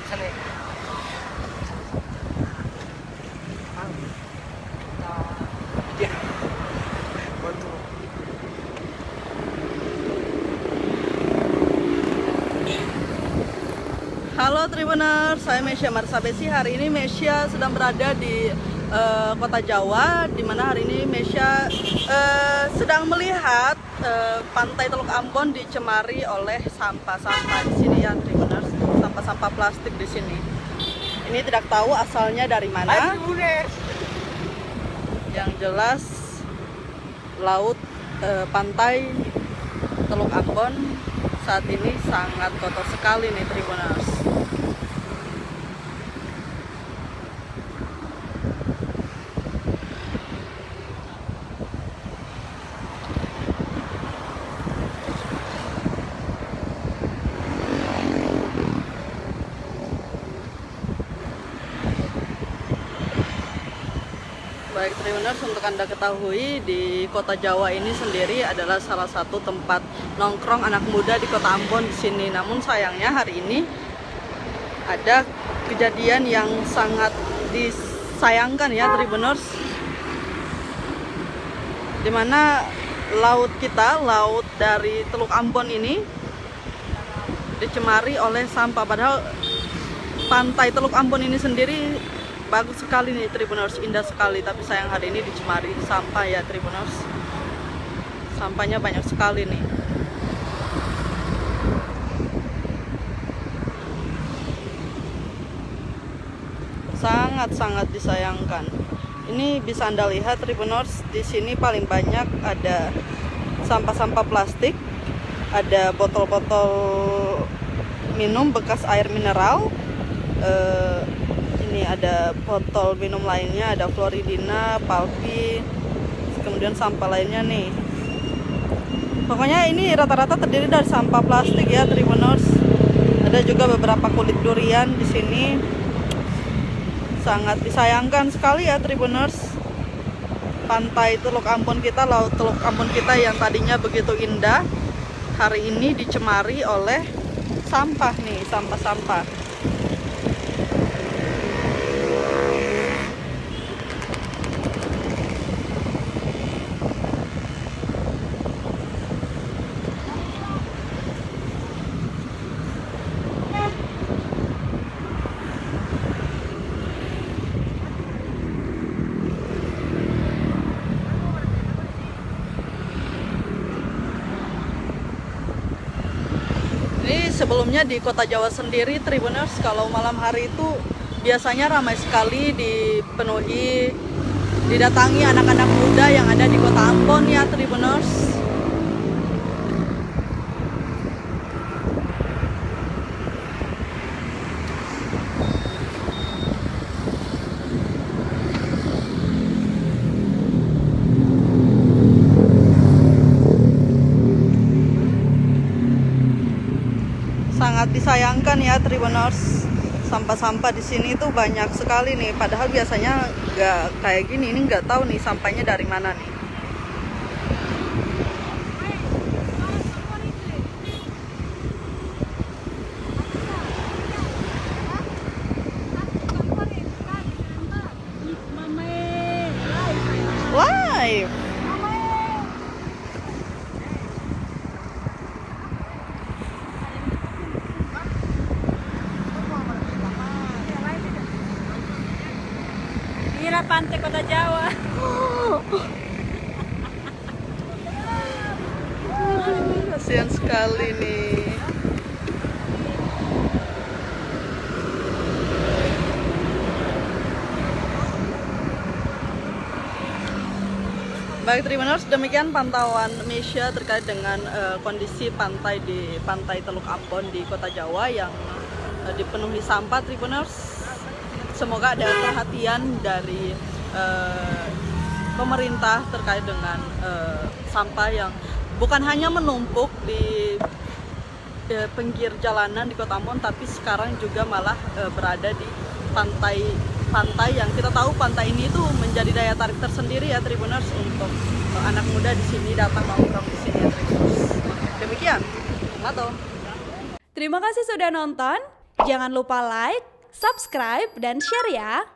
Sana. Dia bantu. Halo Tribuners, saya Mesya Marsabesi. Hari ini Mesya sedang berada di kota Jawa, di mana hari ini Mesya sedang melihat pantai Teluk Ambon dicemari oleh sampah-sampah di sini ya Tribuners, sampah-sampah plastik di sini. Ini tidak tahu asalnya dari mana. Yang jelas laut pantai Teluk Ambon saat ini sangat kotor sekali nih Tribuners. Baik Tribuners, untuk Anda ketahui di kota Jawa ini sendiri adalah salah satu tempat nongkrong anak muda di kota Ambon di sini. Namun sayangnya hari ini ada kejadian yang sangat disayangkan ya Tribuners, dimana laut kita, laut dari Teluk Ambon ini dicemari oleh sampah. Padahal pantai Teluk Ambon ini sendiri bagus sekali nih Tribuners, indah sekali, tapi sayang hari ini dicemari sampah ya Tribuners. Sampahnya banyak sekali nih. Sangat-sangat disayangkan. Ini bisa Anda lihat Tribuners, di sini paling banyak ada sampah-sampah plastik, ada botol-botol minum bekas air mineral. Ini ada botol minum lainnya, ada Floridina, Palpi, kemudian sampah lainnya nih. Pokoknya ini rata-rata terdiri dari sampah plastik ya Tribuners. Ada juga beberapa kulit durian di sini. Sangat disayangkan sekali ya Tribuners. Pantai Teluk Ambon kita, laut Teluk Ambon kita yang tadinya begitu indah, hari ini dicemari oleh sampah nih, sampah-sampah. Ini sebelumnya di kota Jawa sendiri Tribuners, kalau malam hari itu biasanya ramai sekali, didatangi anak-anak muda yang ada di kota Ambon ya Tribuners. Sangat disayangkan ya Tribuners, sampah-sampah di sini tuh banyak sekali nih. Padahal biasanya nggak kayak gini. Ini nggak tahu nih sampahnya dari mana nih. Live. Kira pantai kota Jawa. Kasihan sekali nih. Baik Tribuners, demikian pantauan Mesya terkait dengan kondisi pantai di pantai Teluk Ambon di kota Jawa yang dipenuhi sampah Tribuners. Semoga ada perhatian dari pemerintah terkait dengan sampah yang bukan hanya menumpuk di pinggir jalanan di kota Ambon, tapi sekarang juga malah berada di pantai yang kita tahu pantai ini tuh menjadi daya tarik tersendiri ya Tribuners untuk anak muda di sini datang nongkrong di sini ya Tribuners. Demikian, Mato. Terima kasih sudah nonton. Jangan lupa like, subscribe, dan share ya.